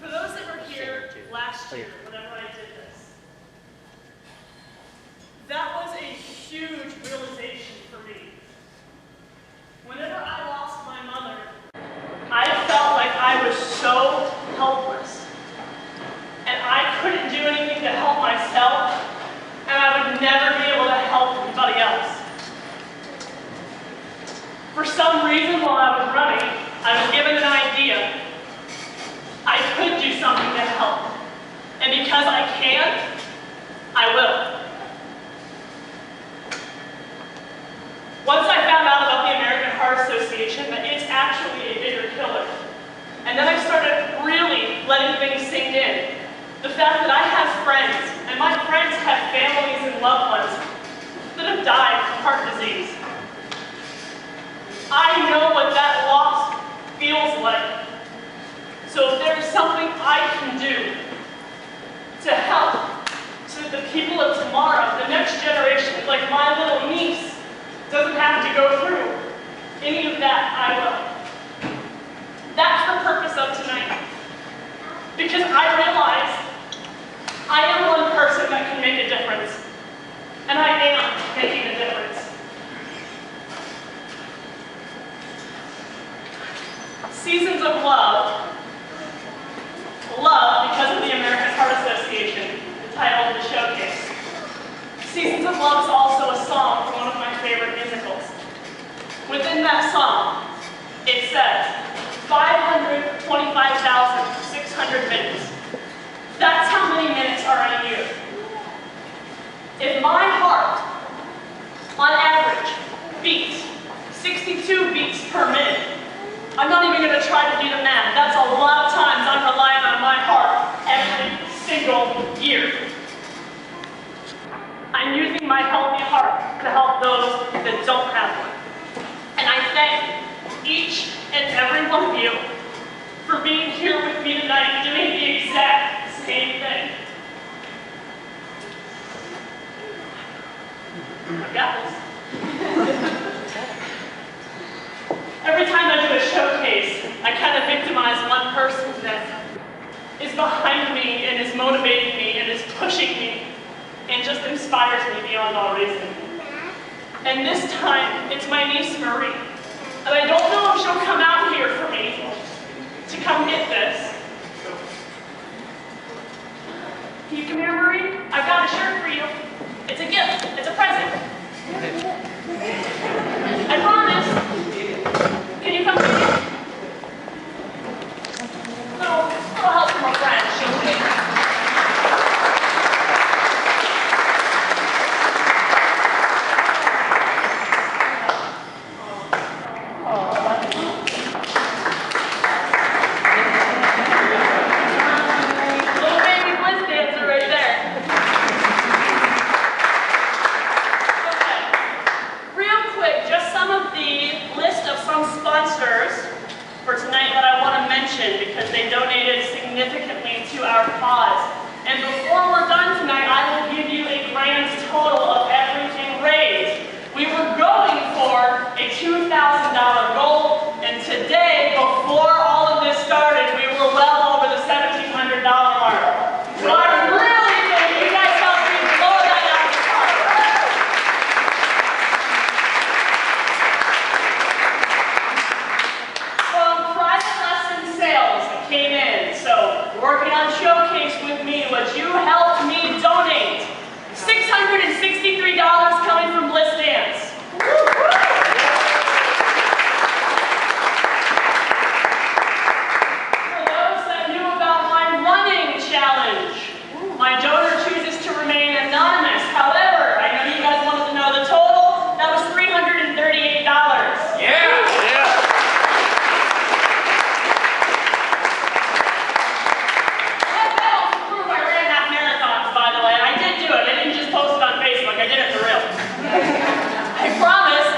For those that were here last year, whenever I did this, that was a huge realization for me. Whenever I lost my mother, I felt like I was so helpless. And I couldn't do anything to help myself, and I would never be able to help anybody else. For some reason, while I was running, I was given an idea. I could do something to help. And because I can, I will. Once I found out about the American Heart Association, that it's actually a bigger killer. And then I started really letting things sink in. The fact that I have friends, and my friends have families and loved ones that have died from heart disease. I know what that loss feels like. So if there's something I can do to help so that the people of tomorrow, the next generation, like my little niece, doesn't have to go through any of that, I will. That's the purpose of tonight. Because I realize I am one person that can make a difference. And I am making a difference. Seasons of Love. Love because of the American Heart Association, the title of the showcase. Seasons of Love is also a song from one of my favorite musicals. Within that song, it says 525,600 minutes. That's how many minutes are in a year. If my heart, on average, beats 62 beats per minute, I'm not even going to try to do the math. That's a lot of times I'm relying on my heart every single year. I'm using my healthy heart to help those that don't have one. And I thank each and every one of you for being here with me tonight doing the exact same thing. I've got this. Every time I do a showcase, I kind of victimize one person that is behind me and is motivating me and is pushing me and just inspires me beyond all reason. And this time, it's my niece Marie. And I don't know if she'll come out here for me to come get this. Can you come here, Marie? I've got a shirt for you. It's a gift. It's a present. I promise. Can you come get it? No, little help from a friend. She'll take it. Because they donated significantly to our cause. And before we're done tonight, I will give you a grand total of everything raised. We were going for a $2,000 goal, and today, before all of this started, we were well over the $1,700 mark. So I really think you guys helped me blow that out of the park. From private lesson sales that came in, so working on showcase with me, what you helped me donate. $663 coming from Bliss Dance. For those that knew about my running challenge, my donor chooses to remain anonymous. However, I know you guys wanted to know the total. That was $338. Yeah! I promise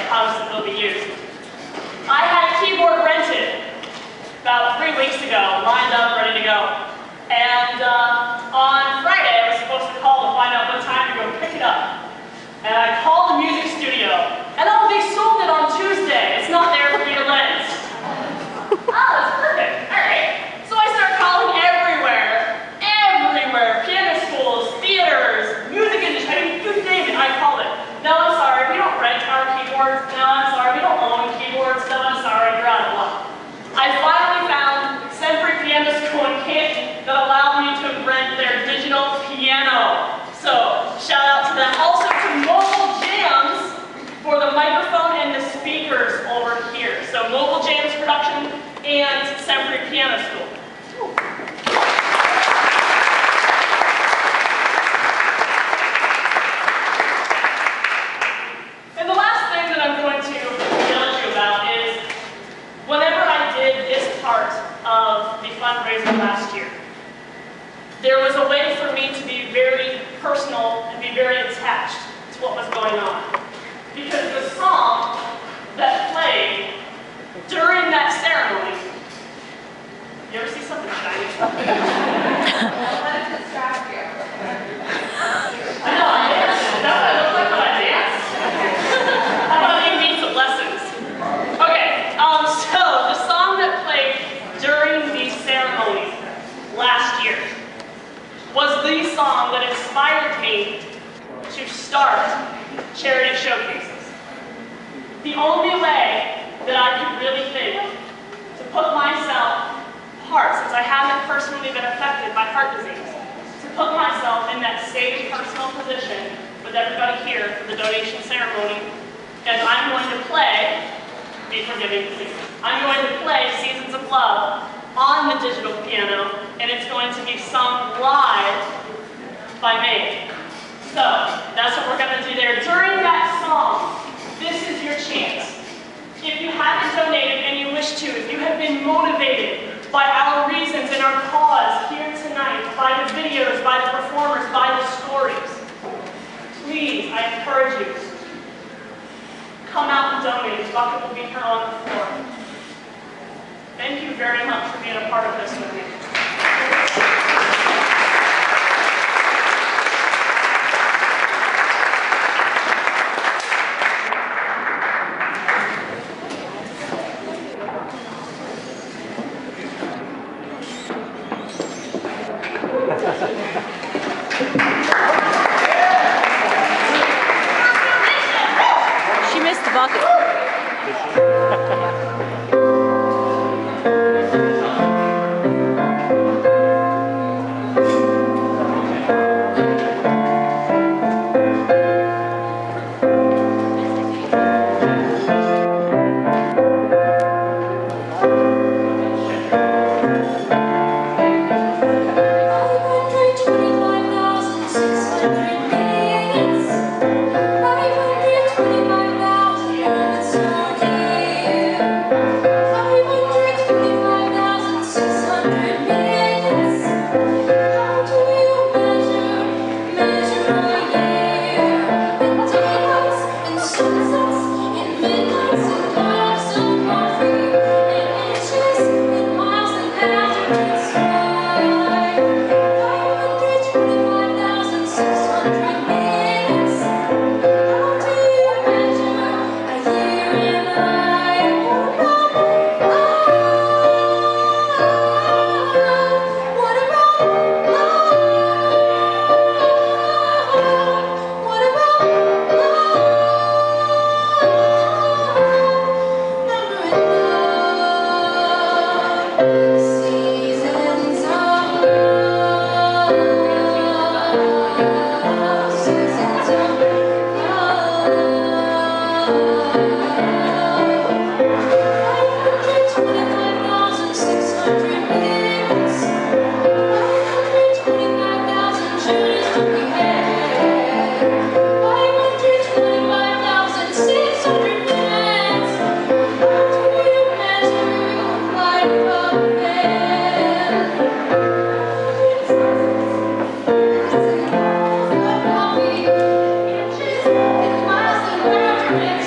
promise that they'll be used. I had a keyboard rented about 3 weeks ago, lined up, ready to go. And on Friday, I was supposed to call to find out what time to go pick it up. And I called the music studio, and oh, they sold it on Tuesday. It's not there for me to rent. Oh, that's perfect. All right. So I start calling everywhere. Piano schools, theaters, music industry. I mean, you name it, I called it. No, I'm sorry, we don't rent our keyboards. No, I'm sorry, we don't own keyboards. No, I'm sorry, you're out of luck. I finally found Century Piano School in Canton that allowed me to rent their digital piano. So, shout out to them. Also to Mobile Jams for the microphone and the speakers over here. So, Mobile Jams Production and Century Piano School. And the last thing that I'm going to tell you about is whenever I did this part of the fundraiser last year, there was a way for me to be very personal and be very attached to what was going on. Because the song that played during that ceremony, you ever see something shiny? Let it distract you. I know, I dance. Is that what I look like when I dance? How about you need some lessons? Okay, so the song that played during the ceremony last year was the song that inspired me to start charity showcases. The only way that I could really think to put myself, since I haven't personally been affected by heart disease, to put myself in that same personal position with everybody here for the donation ceremony, and I'm going to play, be forgiving please, I'm going to play Seasons of Love on the digital piano, and it's going to be sung live by me. So, that's what we're going to do there. During that song, this is your chance. If you haven't donated and you wish to, if you have been motivated by our reasons and our cause here tonight, by the videos, by the performers, by the stories, please, I encourage you, come out and donate. The bucket will be here on the floor. Thank you very much for being a part of this with me. She missed the bucket.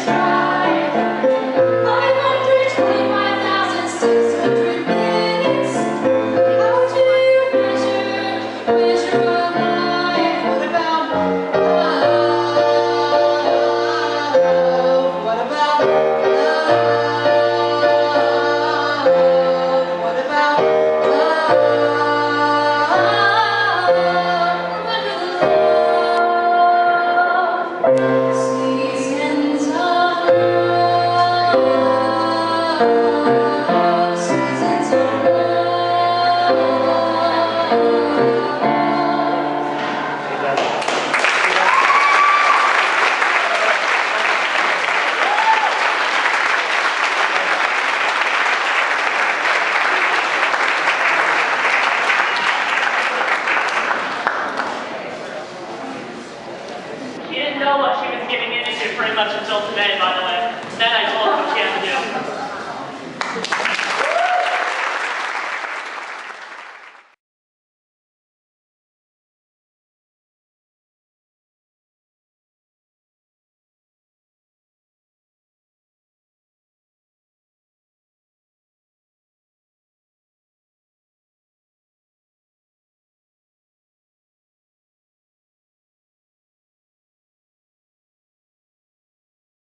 Try She didn't know what she was getting into pretty much until today, by the way. Then I told her what she had to do.